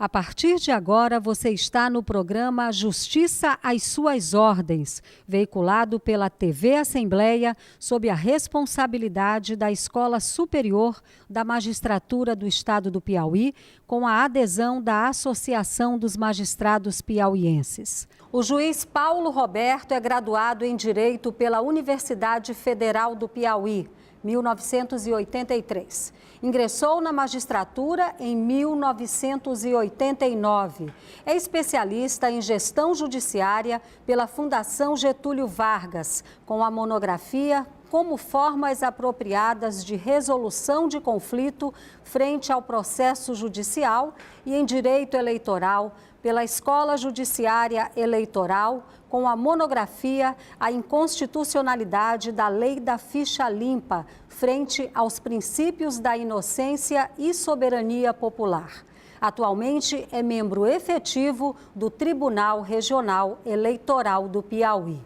A partir de agora, você está no programa Justiça às Suas Ordens, veiculado pela TV Assembleia, sob a responsabilidade da Escola Superior da Magistratura do Estado do Piauí, com a adesão da Associação dos Magistrados Piauienses. O juiz Paulo Roberto é graduado em Direito pela Universidade Federal do Piauí, 1983. Ingressou na magistratura em 1989. É especialista em gestão judiciária pela Fundação Getúlio Vargas, com a monografia Como Formas Apropriadas de Resolução de Conflito frente ao Processo Judicial, e em Direito Eleitoral pela Escola Judiciária Eleitoral, com a monografia A Inconstitucionalidade da Lei da Ficha Limpa, frente aos princípios da inocência e soberania popular. Atualmente é membro efetivo do Tribunal Regional Eleitoral do Piauí.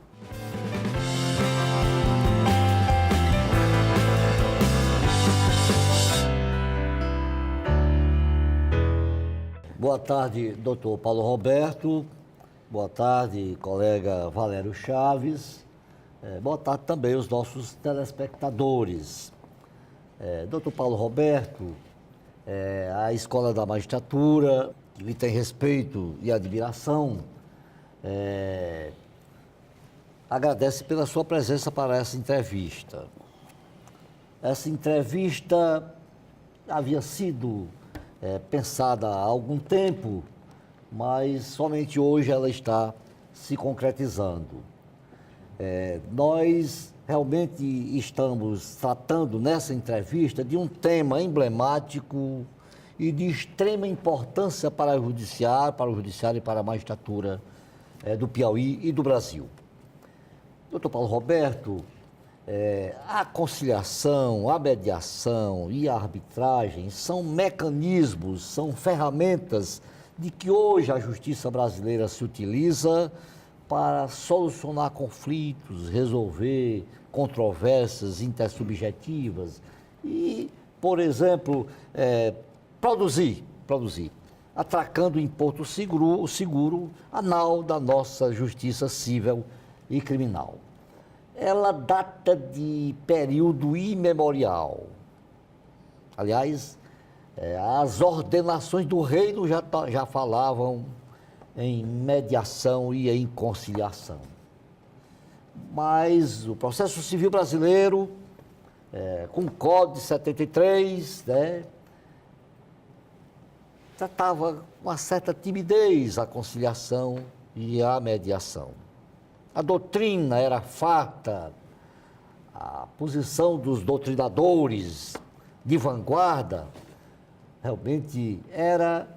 Boa tarde, doutor Paulo Roberto. Boa tarde, colega Valério Chaves. Boa tarde também aos nossos telespectadores. Doutor Paulo Roberto, a Escola da Magistratura, que lhe tem respeito e admiração, agradece pela sua presença para essa entrevista. Essa entrevista havia sido pensada há algum tempo, mas somente hoje ela está se concretizando. Nós realmente estamos tratando nessa entrevista de um tema emblemático e de extrema importância para o judiciário e para a magistratura do Piauí e do Brasil. Doutor Paulo Roberto, a conciliação, a mediação e a arbitragem são mecanismos, são ferramentas de que hoje a justiça brasileira se utiliza para solucionar conflitos, resolver controvérsias intersubjetivas e, por exemplo, produzir, atracando em porto seguro anal da nossa justiça civil e criminal. Ela data de período imemorial. Aliás, as ordenações do reino já falavam em mediação e em conciliação. Mas o processo civil brasileiro, com o Código de 73, tratava com uma certa timidez a conciliação e a mediação. A doutrina era farta, a posição dos doutrinadores de vanguarda realmente era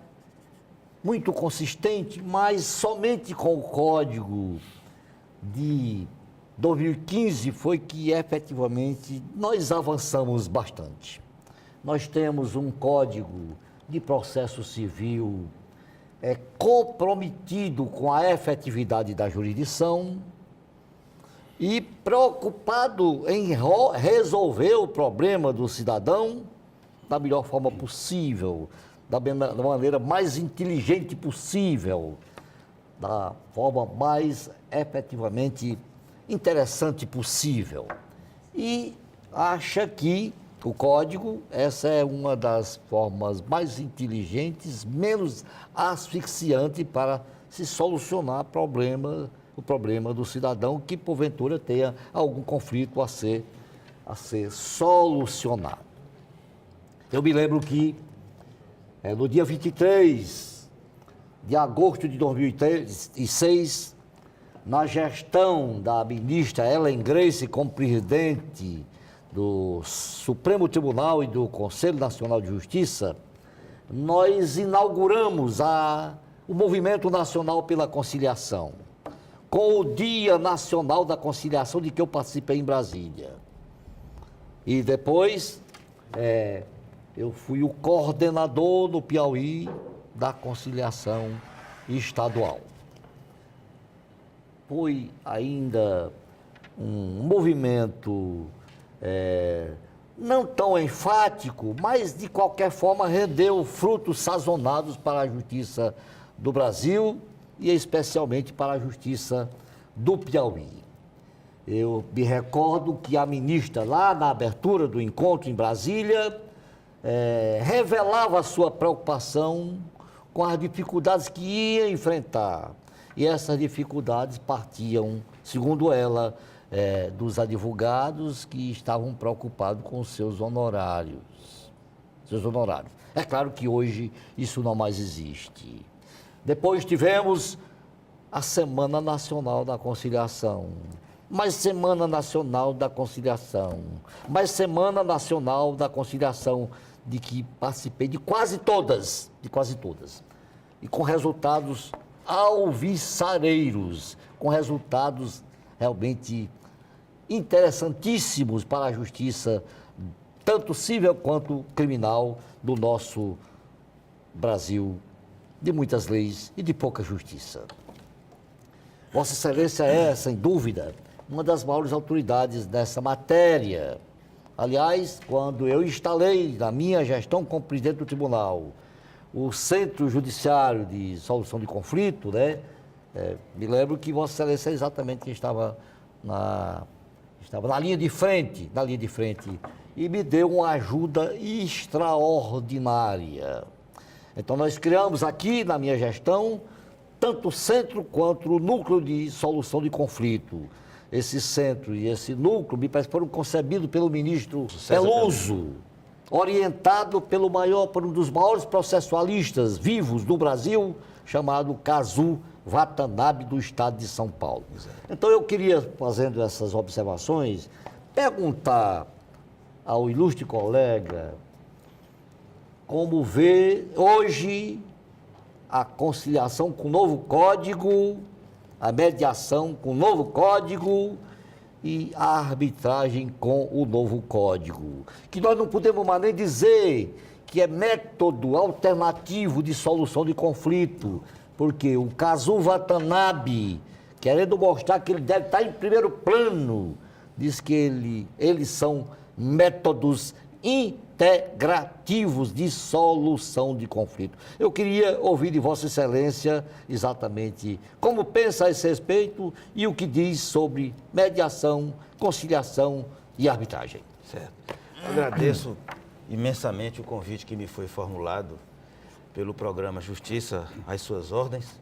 muito consistente, mas somente com o Código de 2015 foi que efetivamente nós avançamos bastante. Nós temos um Código de Processo Civil comprometido com a efetividade da jurisdição e preocupado em resolver o problema do cidadão da melhor forma possível, da maneira mais inteligente possível, da forma mais efetivamente interessante possível. E acha que o Código, essa é uma das formas mais inteligentes, menos asfixiante para se solucionar o problema do cidadão que, porventura, tenha algum conflito a ser solucionado. Eu me lembro que, no dia 23 de agosto de 2006, na gestão da ministra Ellen Grace como presidente do Supremo Tribunal e do Conselho Nacional de Justiça, nós inauguramos o Movimento Nacional pela Conciliação, com o Dia Nacional da Conciliação, de que eu participei em Brasília. E depois, eu fui o coordenador no Piauí da conciliação estadual. Foi ainda um movimento não tão enfático, mas de qualquer forma rendeu frutos sazonados para a justiça do Brasil e especialmente para a justiça do Piauí. Eu me recordo que a ministra, lá na abertura do encontro em Brasília, revelava a sua preocupação com as dificuldades que ia enfrentar. E essas dificuldades partiam, segundo ela, dos advogados que estavam preocupados com seus honorários. É claro que hoje isso não mais existe. Depois tivemos a Semana Nacional da Conciliação, mais Semana Nacional da Conciliação, mais Semana Nacional da Conciliação, de que participei de quase todas, e com resultados alvissareiros, com resultados realmente interessantíssimos para a justiça, tanto civil quanto criminal, do nosso Brasil, de muitas leis e de pouca justiça. Vossa Excelência é, sem dúvida, uma das maiores autoridades dessa matéria. Aliás, quando eu instalei na minha gestão como presidente do tribunal o Centro Judiciário de Solução de Conflito, me lembro que Vossa Excelência é exatamente quem estava na linha de frente, e me deu uma ajuda extraordinária. Então, nós criamos aqui, na minha gestão, tanto o centro quanto o núcleo de solução de conflito. Esse centro e esse núcleo, me parece, foram concebidos pelo ministro Peluso, orientado por um dos maiores processualistas vivos do Brasil, chamado Kazu Watanabe, do estado de São Paulo. Então, eu queria, fazendo essas observações, perguntar ao ilustre colega como vê hoje a conciliação com o novo código, a mediação com o novo código e a arbitragem com o novo código. Que nós não podemos mais nem dizer que é método alternativo de solução de conflito, porque o Kazu Watanabe, querendo mostrar que ele deve estar em primeiro plano, diz que eles são métodos integrativos de solução de conflito. Eu queria ouvir de Vossa Excelência exatamente como pensa a esse respeito e o que diz sobre mediação, conciliação e arbitragem. Certo. Agradeço imensamente o convite que me foi formulado pelo programa Justiça às Suas Ordens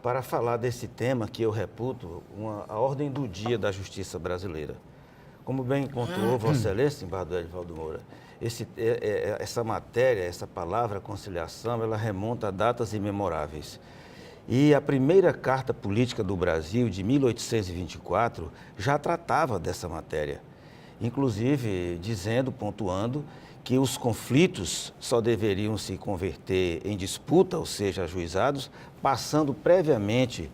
para falar desse tema que eu reputo a ordem do dia da justiça brasileira. Como bem pontuou Vossa Excelência, embaixador Edivaldo Moura, essa matéria, essa palavra conciliação, ela remonta a datas imemoráveis. E a primeira Carta Política do Brasil, de 1824, já tratava dessa matéria. Inclusive, pontuando, que os conflitos só deveriam se converter em disputa, ou seja, ajuizados, passando previamente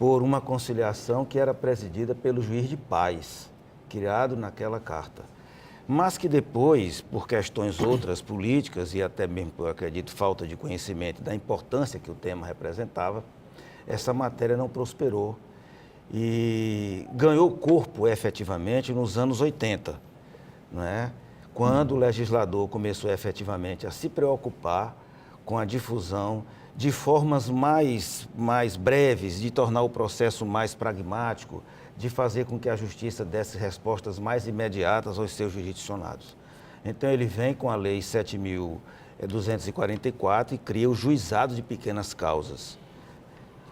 por uma conciliação que era presidida pelo juiz de paz, criado naquela carta. Mas que depois, por questões outras políticas e até mesmo, eu acredito, falta de conhecimento da importância que o tema representava, essa matéria não prosperou e ganhou corpo efetivamente nos anos 80, não é? Quando o legislador começou efetivamente a se preocupar com a difusão de formas mais breves, de tornar o processo mais pragmático, de fazer com que a justiça desse respostas mais imediatas aos seus jurisdicionados. Então, ele vem com a Lei 7.244 e cria o Juizado de Pequenas Causas.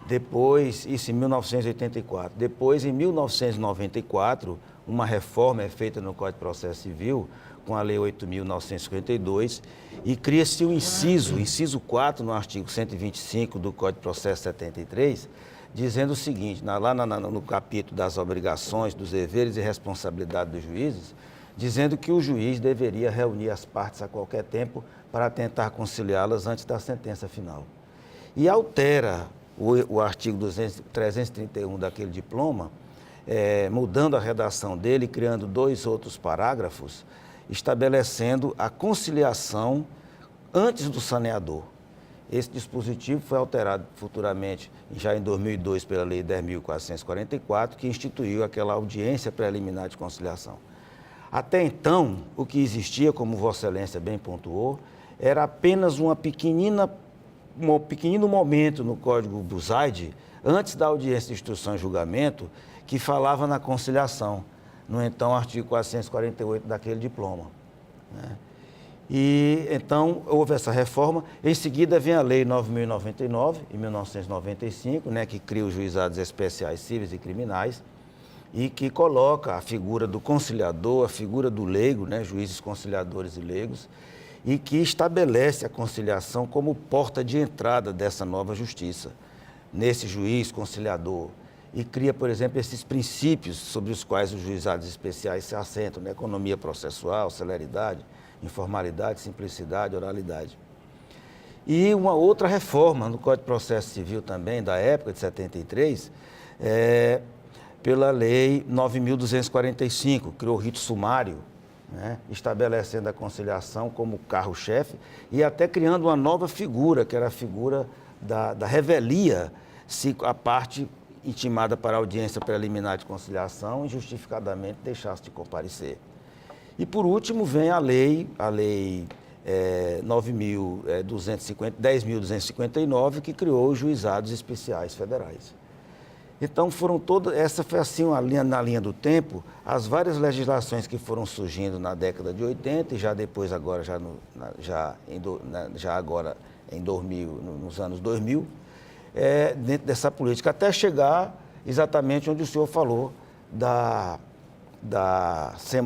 Depois, isso em 1984. Depois, em 1994, uma reforma é feita no Código de Processo Civil, com a Lei 8.952, e cria-se o inciso 4, no artigo 125 do Código de Processo 73, dizendo o seguinte, no capítulo das obrigações, dos deveres e responsabilidades dos juízes, dizendo que o juiz deveria reunir as partes a qualquer tempo para tentar conciliá-las antes da sentença final. E altera o artigo 331 daquele diploma, mudando a redação dele, criando 2 outros parágrafos, estabelecendo a conciliação antes do saneador. Esse dispositivo foi alterado futuramente, já em 2002, pela Lei 10.444, que instituiu aquela audiência preliminar de conciliação. Até então, o que existia, como Vossa Excelência bem pontuou, era apenas um pequenino momento no Código Buzaide, antes da audiência de instrução e julgamento, que falava na conciliação, no então artigo 448 daquele diploma, né? E então houve essa reforma. Em seguida vem a Lei 9.099, em 1995, né, que cria os juizados especiais cíveis e criminais e que coloca a figura do conciliador, a figura do leigo, né, juízes conciliadores e leigos, e que estabelece a conciliação como porta de entrada dessa nova justiça, nesse juiz conciliador. E cria, por exemplo, esses princípios sobre os quais os juizados especiais se assentam, né, economia processual, celeridade, informalidade, simplicidade, oralidade. E uma outra reforma no Código de Processo Civil também, da época de 73, pela Lei 9.245, criou o rito sumário, né, estabelecendo a conciliação como carro-chefe e até criando uma nova figura, que era a figura da revelia, se a parte intimada para a audiência preliminar de conciliação injustificadamente deixasse de comparecer. E, por último, vem a Lei 10.259, que criou os juizados especiais federais. Então, essa foi assim, na linha do tempo, as várias legislações que foram surgindo na década de 80 e já depois, agora, agora em 2000, nos anos 2000, dentro dessa política, até chegar exatamente onde o senhor falou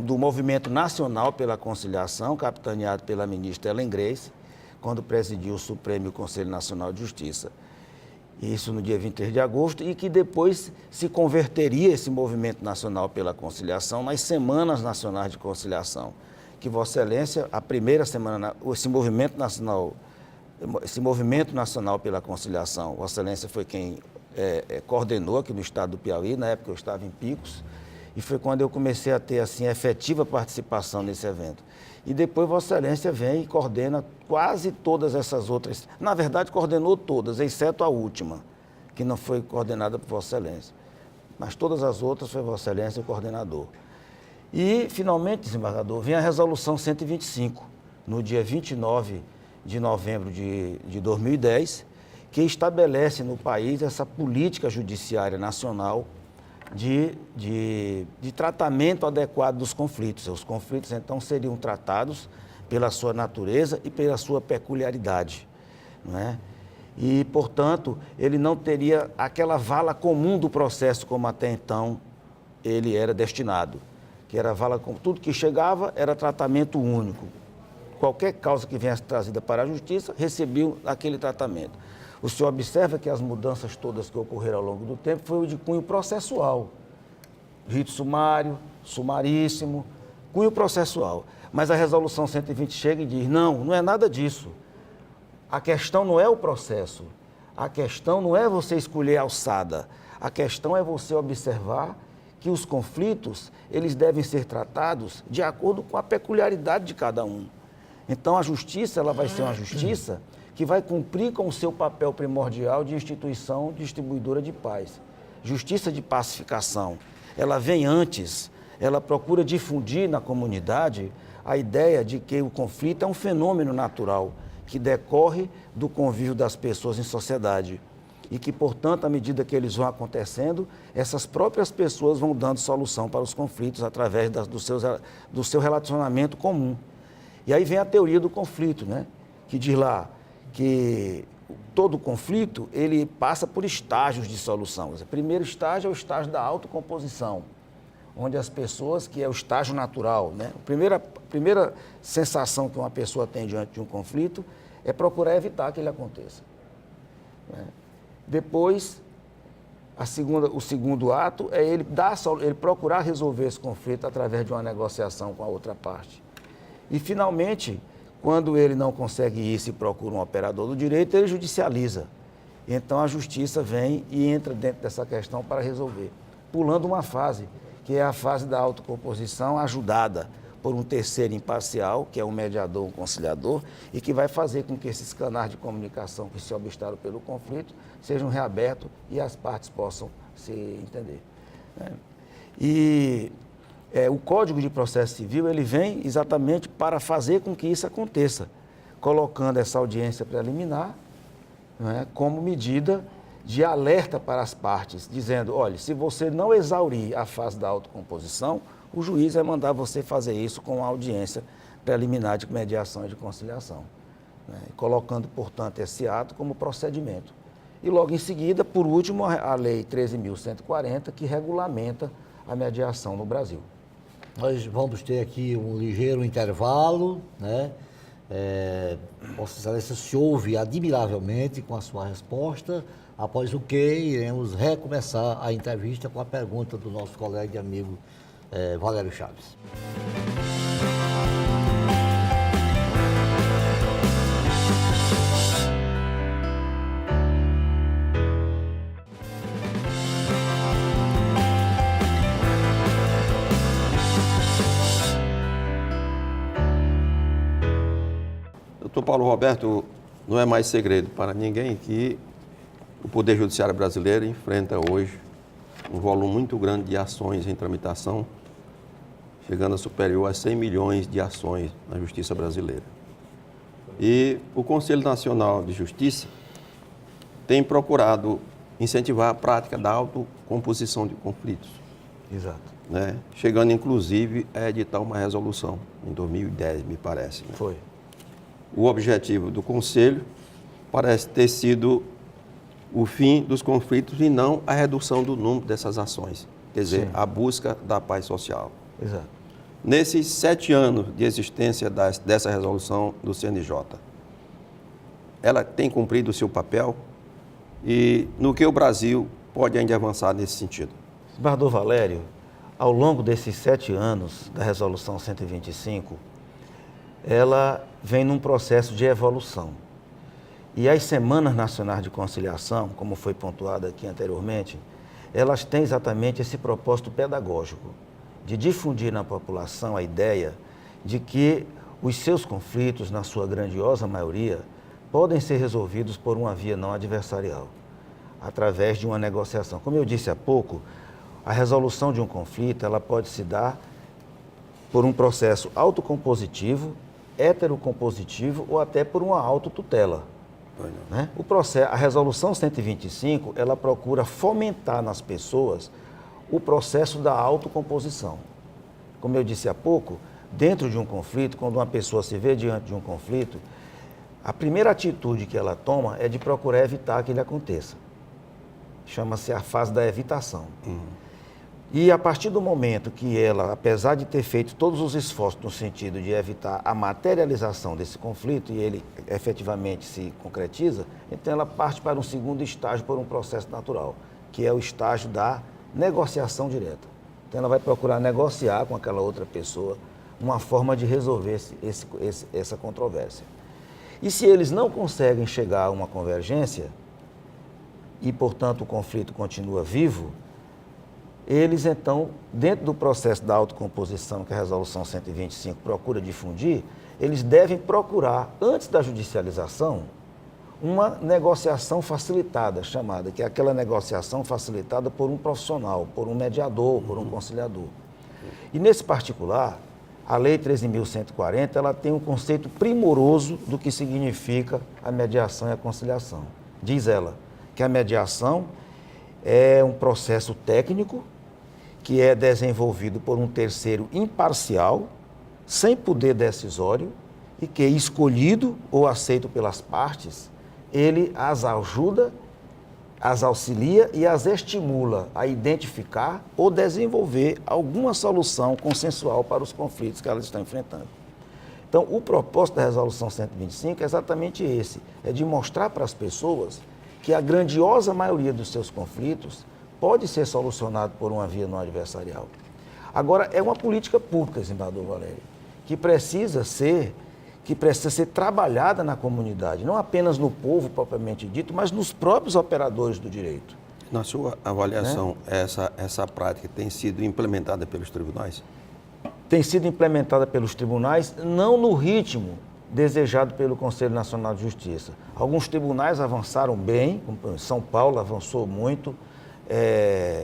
do Movimento Nacional pela Conciliação, capitaneado pela ministra Ellen Grace, quando presidiu o Supremo Conselho Nacional de Justiça. Isso no dia 23 de agosto, e que depois se converteria esse Movimento Nacional pela Conciliação nas Semanas Nacionais de Conciliação, que Vossa Excelência, a primeira semana, esse Movimento Nacional pela Conciliação, Vossa Excelência foi quem coordenou aqui no estado do Piauí, na época eu estava em Picos, e foi quando eu comecei a ter, assim, efetiva participação nesse evento. E depois Vossa Excelência vem e coordena quase todas essas outras. Na verdade, coordenou todas, exceto a última, que não foi coordenada por Vossa Excelência. Mas todas as outras foi Vossa Excelência o coordenador. E, finalmente, desembargador, vem a Resolução 125, no dia 29 de novembro de 2010, que estabelece no país essa política judiciária nacional de tratamento adequado dos conflitos. Os conflitos, então, seriam tratados pela sua natureza e pela sua peculiaridade, não é? E, portanto, ele não teria aquela vala comum do processo como até então ele era destinado, que era vala comum. Tudo que chegava era tratamento único. Qualquer causa que venha trazida para a justiça recebia aquele tratamento. O senhor observa que as mudanças todas que ocorreram ao longo do tempo foi o de cunho processual. Rito sumário, sumaríssimo, cunho processual. Mas a Resolução 120 chega e diz, não é nada disso. A questão não é o processo. A questão não é você escolher a alçada. A questão é você observar que os conflitos, eles devem ser tratados de acordo com a peculiaridade de cada um. Então, a justiça, ela vai ser uma justiça que vai cumprir com o seu papel primordial de instituição distribuidora de paz. Justiça de pacificação. Ela vem antes, ela procura difundir na comunidade a ideia de que o conflito é um fenômeno natural, que decorre do convívio das pessoas em sociedade. E que, portanto, à medida que eles vão acontecendo, essas próprias pessoas vão dando solução para os conflitos através do seu relacionamento comum. E aí vem a teoria do conflito, né? Que diz lá que todo conflito, ele passa por estágios de solução. O primeiro estágio é o estágio da autocomposição, onde as pessoas, que é o estágio natural, né? A primeira sensação que uma pessoa tem diante de um conflito é procurar evitar que ele aconteça, né? Depois, o segundo ato é ele procurar resolver esse conflito através de uma negociação com a outra parte. E, finalmente, quando ele não consegue isso e procura um operador do direito, ele judicializa. Então, a justiça vem e entra dentro dessa questão para resolver, pulando uma fase, que é a fase da autocomposição ajudada por um terceiro imparcial, que é um mediador, um conciliador, e que vai fazer com que esses canais de comunicação que se obstaram pelo conflito sejam reabertos e as partes possam se entender, né? E o Código de Processo Civil ele vem exatamente para fazer com que isso aconteça, colocando essa audiência preliminar, não é, como medida de alerta para as partes, dizendo, olha, se você não exaurir a fase da autocomposição, o juiz vai mandar você fazer isso com a audiência preliminar de mediação e de conciliação, né, colocando, portanto, esse ato como procedimento. E logo em seguida, por último, a Lei 13.140, que regulamenta a mediação no Brasil. Nós vamos ter aqui um ligeiro intervalo, né? Vossa Excelência se ouve admiravelmente com a sua resposta, após o que iremos recomeçar a entrevista com a pergunta do nosso colega e amigo Valério Chaves. Doutor Paulo Roberto, não é mais segredo para ninguém que o Poder Judiciário brasileiro enfrenta hoje um volume muito grande de ações em tramitação, chegando a superior a 100 milhões de ações na Justiça brasileira. E o Conselho Nacional de Justiça tem procurado incentivar a prática da autocomposição de conflitos. Exato. Né? Chegando, inclusive, a editar uma resolução, em 2010, me parece. Né? Foi. O objetivo do Conselho parece ter sido o fim dos conflitos e não a redução do número dessas ações, quer dizer, Sim. a busca da paz social. Exato. Nesses 7 anos de existência dessa resolução do CNJ, ela tem cumprido o seu papel e no que o Brasil pode ainda avançar nesse sentido? Desembargador Valério, ao longo desses 7 anos da Resolução 125, ela vem num processo de evolução. E as Semanas Nacionais de Conciliação, como foi pontuado aqui anteriormente, elas têm exatamente esse propósito pedagógico, de difundir na população a ideia de que os seus conflitos, na sua grandiosa maioria, podem ser resolvidos por uma via não adversarial, através de uma negociação. Como eu disse há pouco, a resolução de um conflito ela pode se dar por um processo autocompositivo, heterocompositivo ou até por uma autotutela. Né? A resolução 125, ela procura fomentar nas pessoas o processo da autocomposição. Como eu disse há pouco, dentro de um conflito, quando uma pessoa se vê diante de um conflito, a primeira atitude que ela toma é de procurar evitar que ele aconteça. Chama-se a fase da evitação. E a partir do momento que ela, apesar de ter feito todos os esforços no sentido de evitar a materialização desse conflito, e ele efetivamente se concretiza, então ela parte para um segundo estágio por um processo natural, que é o estágio da negociação direta. Então ela vai procurar negociar com aquela outra pessoa uma forma de resolver essa controvérsia. E se eles não conseguem chegar a uma convergência, e portanto o conflito continua vivo, eles então, dentro do processo da autocomposição que a Resolução 125 procura difundir, eles devem procurar, antes da judicialização, uma negociação facilitada, chamada, que é aquela negociação facilitada por um profissional, por um mediador, por um conciliador. E nesse particular, a Lei 13.140, ela tem um conceito primoroso do que significa a mediação e a conciliação. Diz ela que a mediação é um processo técnico que é desenvolvido por um terceiro imparcial, sem poder decisório, e que, escolhido ou aceito pelas partes, ele as ajuda, as auxilia e as estimula a identificar ou desenvolver alguma solução consensual para os conflitos que elas estão enfrentando. Então, o propósito da Resolução 125 é exatamente esse, é de mostrar para as pessoas que a grandiosa maioria dos seus conflitos pode ser solucionado por uma via não adversarial. Agora, é uma política pública, desembargador Valério, que precisa ser trabalhada na comunidade, não apenas no povo propriamente dito, mas nos próprios operadores do direito. Na sua avaliação, essa prática tem sido implementada pelos tribunais? Tem sido implementada pelos tribunais, não no ritmo desejado pelo Conselho Nacional de Justiça. Alguns tribunais avançaram bem, como São Paulo avançou muito,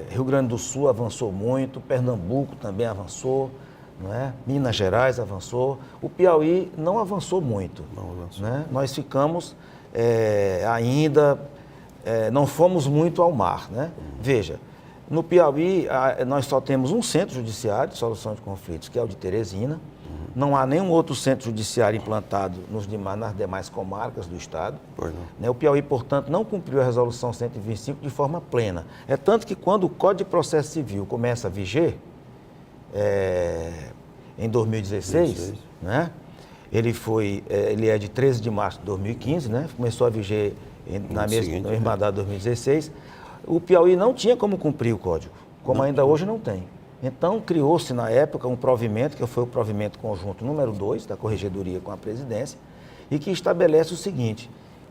Rio Grande do Sul avançou muito, Pernambuco também avançou, não é? Minas Gerais avançou, o Piauí não avançou muito. Não avançou. Né? Nós ficamos ainda, não fomos muito ao mar. Né? Veja, no Piauí nós só temos um centro judiciário de solução de conflitos, que é o de Teresina. Não há nenhum outro centro judiciário implantado nas demais comarcas do Estado. Pois não. Né? O Piauí, portanto, não cumpriu a Resolução 125 de forma plena. É tanto que quando o Código de Processo Civil começa a viger, em 2016, né? Ele é de 13 de março de 2015, né? Começou a viger no mesmo mandato de 2016. O Piauí não tinha como cumprir o Código, como ainda hoje não tem. Então, criou-se na época um provimento, que foi o provimento conjunto número 2 da Corregedoria com a Presidência, e que estabelece o seguinte,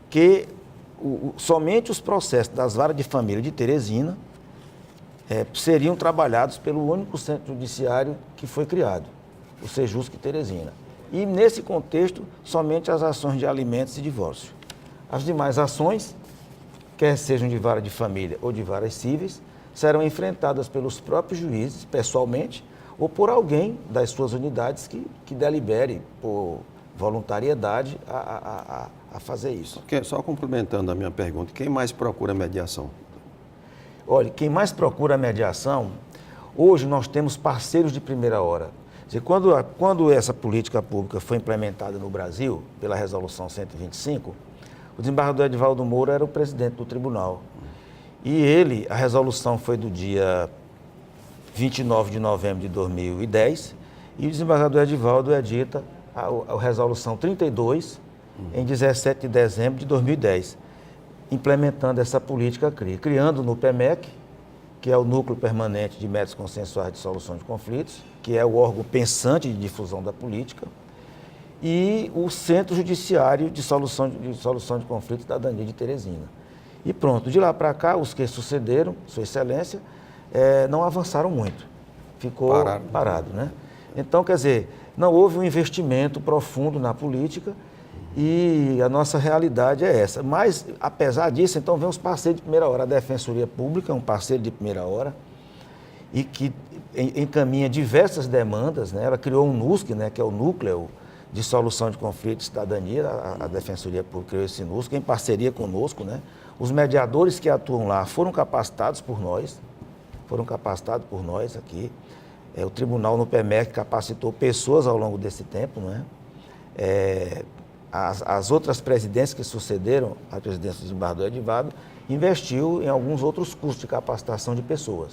que somente os processos das varas de família de Teresina seriam trabalhados pelo único centro judiciário que foi criado, o Sejusc Teresina. E, nesse contexto, somente as ações de alimentos e divórcio. As demais ações, quer sejam de vara de família ou de varas cíveis, serão enfrentadas pelos próprios juízes, pessoalmente, ou por alguém das suas unidades que delibere por voluntariedade a fazer isso. Só complementando a minha pergunta, quem mais procura mediação? Olha, quem mais procura mediação, hoje nós temos parceiros de primeira hora. Quer dizer, quando essa política pública foi implementada no Brasil, pela Resolução 125, o desembargador Edivaldo Moura era o presidente do tribunal. E a resolução foi do dia 29 de novembro de 2010, e o desembargador Edivaldo edita a resolução 32, em 17 de dezembro de 2010, implementando essa política criando no PEMEC, que é o Núcleo Permanente de Métodos Consensuais de Solução de Conflitos, que é o órgão pensante de difusão da política, e o Centro Judiciário de Solução de Conflitos da Cidadania de Teresina. E pronto, de lá para cá, os que sucederam, Sua Excelência, não avançaram muito. Ficou parado, né? Então, quer dizer, não houve um investimento profundo na política e a nossa realidade é essa. Mas, apesar disso, então, vem os parceiros de primeira hora. A Defensoria Pública é um parceiro de primeira hora e que encaminha diversas demandas, né? Ela criou um NUSC, né, que é o Núcleo de Solução de Conflitos e Cidadania, a Defensoria Pública criou esse NUSC, em parceria conosco, né? Os mediadores que atuam lá foram capacitados por nós aqui. O tribunal no PEMEC capacitou pessoas ao longo desse tempo, não é? As outras presidências que sucederam a presidência do desembargador Edivaldo investiu em alguns outros cursos de capacitação de pessoas.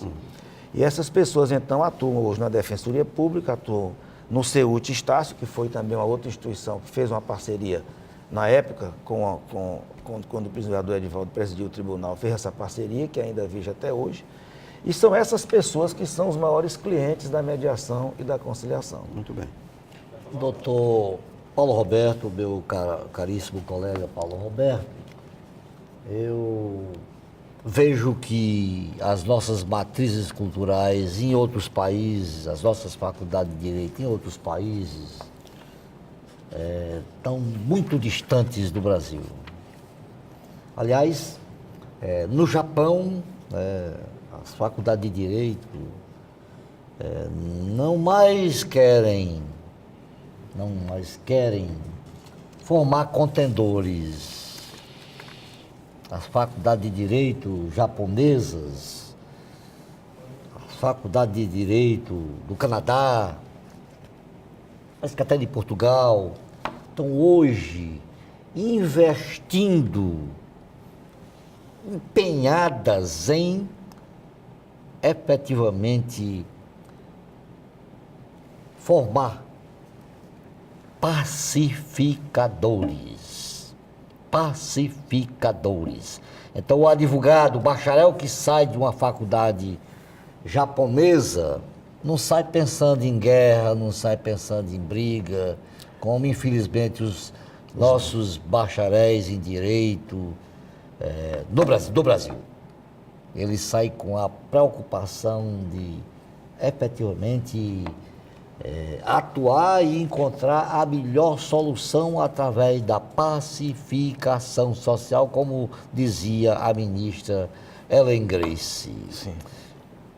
E essas pessoas, então, atuam hoje na Defensoria Pública, atuam no CEUT Estácio, que foi também uma outra instituição que fez uma parceria na época, quando o desembargador Edivaldo presidiu o tribunal, fez essa parceria, que ainda vige até hoje. E são essas pessoas que são os maiores clientes da mediação e da conciliação. Muito bem. Doutor Paulo Roberto, meu caríssimo colega Paulo Roberto, eu vejo que as nossas matrizes culturais em outros países, as nossas faculdades de direito em outros países, estão muito distantes do Brasil. Aliás, no Japão, as faculdades de direito não mais querem formar contendores. As faculdades de direito japonesas, as faculdades de direito do Canadá, parece que até de Portugal, estão hoje investindo, empenhadas em efetivamente formar pacificadores. Então, o advogado, o bacharel que sai de uma faculdade japonesa, não sai pensando em guerra, não sai pensando em briga, como infelizmente os nossos bacharéis em direito do Brasil. Ele sai com a preocupação de efetivamente atuar e encontrar a melhor solução através da pacificação social, como dizia a ministra Ellen Grace. Sim.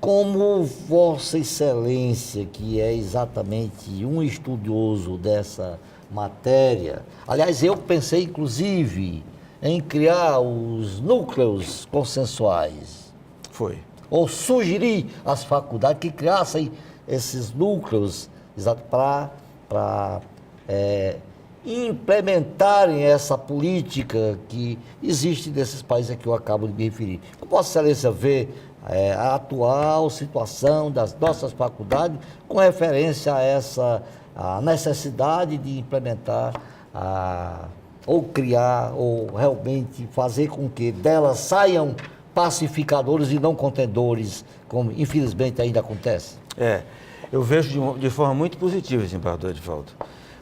Como Vossa Excelência, que é exatamente um estudioso dessa matéria, aliás, eu pensei inclusive em criar os núcleos consensuais. Foi. Ou sugerir às faculdades que criassem esses núcleos para implementarem essa política que existe nesses países a que eu acabo de me referir. Vossa Excelência vê a atual situação das nossas faculdades com referência a essa a necessidade de implementar ou criar, ou realmente fazer com que delas saiam pacificadores e não contendores, como infelizmente ainda acontece? Eu vejo de forma muito positiva, desembargador Edivaldo,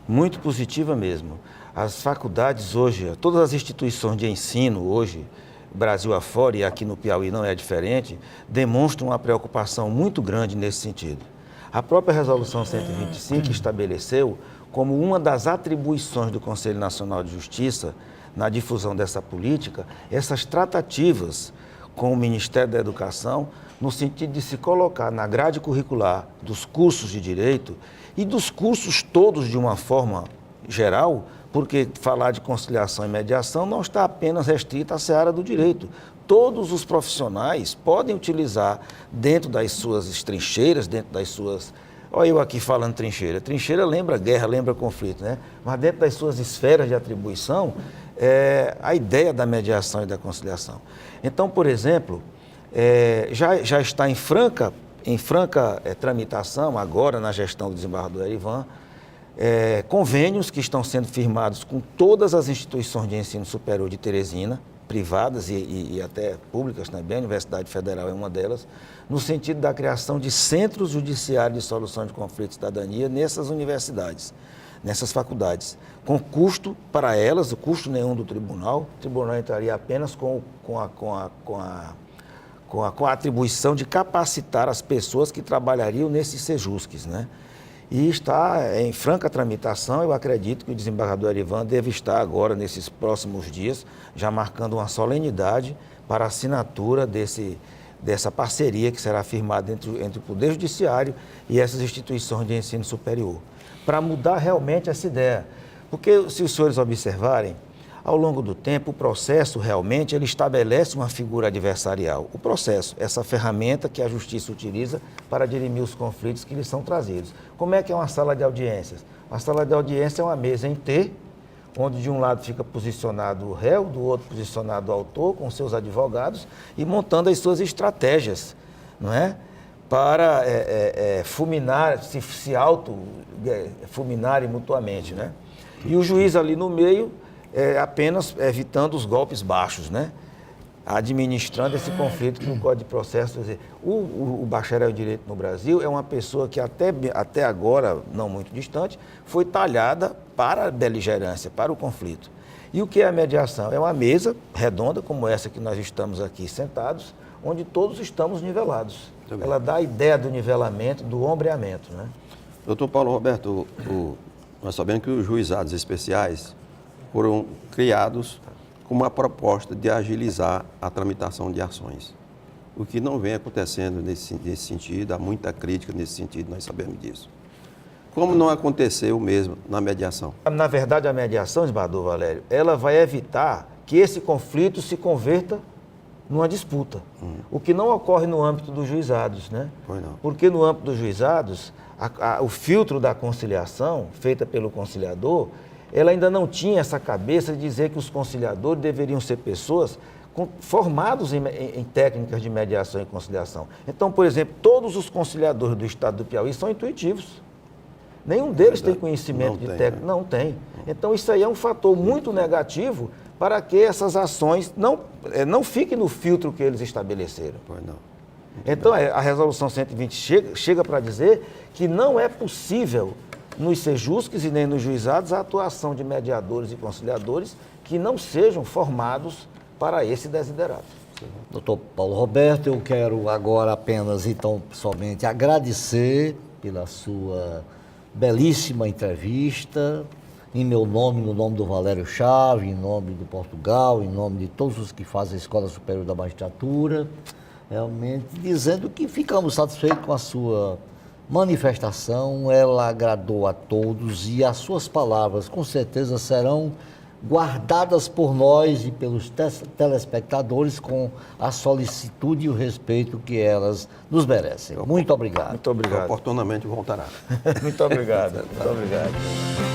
muito positiva mesmo. As faculdades hoje, todas as instituições de ensino hoje, Brasil afora e aqui no Piauí não é diferente, demonstram uma preocupação muito grande nesse sentido. A própria Resolução 125 estabeleceu como uma das atribuições do Conselho Nacional de Justiça na difusão dessa política, essas tratativas com o Ministério da Educação, no sentido de se colocar na grade curricular dos cursos de direito e dos cursos todos de uma forma geral, porque falar de conciliação e mediação não está apenas restrita à seara do direito. Todos os profissionais podem utilizar dentro das suas trincheiras, dentro das suas... Olha eu aqui falando trincheira. Trincheira lembra guerra, lembra conflito, né? Mas dentro das suas esferas de atribuição, a ideia da mediação e da conciliação. Então, por exemplo, já está em franca tramitação, agora na gestão do desembargador Erivan, convênios que estão sendo firmados com todas as instituições de ensino superior de Teresina, privadas e até públicas também, a Universidade Federal é uma delas, no sentido da criação de centros judiciários de solução de conflitos e cidadania nessas universidades, nessas faculdades, com custo para elas, o custo nenhum do tribunal, o tribunal entraria apenas com a atribuição de capacitar as pessoas que trabalhariam nesses sejusques, né? E está em franca tramitação. Eu acredito que o desembargador Erivan deve estar agora, nesses próximos dias, já marcando uma solenidade para a assinatura dessa parceria que será firmada entre o Poder Judiciário e essas instituições de ensino superior, para mudar realmente essa ideia. Porque, se os senhores observarem, ao longo do tempo, o processo realmente ele estabelece uma figura adversarial. O processo, essa ferramenta que a justiça utiliza para dirimir os conflitos que lhes são trazidos. Como é que é uma sala de audiências? Uma sala de audiência é uma mesa em T, onde de um lado fica posicionado o réu, do outro posicionado o autor, com seus advogados, e montando as suas estratégias, não é? Para fulminar, se auto-fulminarem mutuamente, né? E o juiz ali no meio, apenas evitando os golpes baixos, né? Administrando esse conflito que o Código de Processo... O bacharel em Direito no Brasil é uma pessoa que até agora, não muito distante, foi talhada para a beligerância, para o conflito. E o que é a mediação? É uma mesa redonda, como essa que nós estamos aqui sentados, onde todos estamos nivelados. Ela dá a ideia do nivelamento, do ombreamento, né? Doutor Paulo Roberto, nós sabemos que os juizados especiais foram criados com uma proposta de agilizar a tramitação de ações. O que não vem acontecendo nesse sentido, há muita crítica nesse sentido, nós sabemos disso. Como não aconteceu mesmo na mediação? Na verdade, a mediação, desembargador Valério, ela vai evitar que esse conflito se converta numa disputa, o que não ocorre no âmbito dos juizados, né? Pois não. Porque no âmbito dos juizados, o filtro da conciliação, feita pelo conciliador, ela ainda não tinha essa cabeça de dizer que os conciliadores deveriam ser pessoas formados em técnicas de mediação e conciliação. Então, por exemplo, todos os conciliadores do estado do Piauí são intuitivos. Nenhum deles tem conhecimento de técnica. Não tem. Então, isso aí é um fator muito negativo para que essas ações não fiquem no filtro que eles estabeleceram. Pois não. Então, a Resolução 120 chega para dizer que não é possível nos sejusques e nem nos juizados a atuação de mediadores e conciliadores que não sejam formados para esse desiderato. Doutor Paulo Roberto, eu quero agora apenas, então, somente agradecer pela sua belíssima entrevista, em meu nome, no nome do Valério Chave, em nome do Portugal, em nome de todos os que fazem a Escola Superior da Magistratura, realmente dizendo que ficamos satisfeitos com a sua manifestação, ela agradou a todos e as suas palavras com certeza serão guardadas por nós e pelos telespectadores com a solicitude e o respeito que elas nos merecem. Muito obrigado. Muito obrigado. Oportunamente voltará. Muito obrigado. Muito obrigado.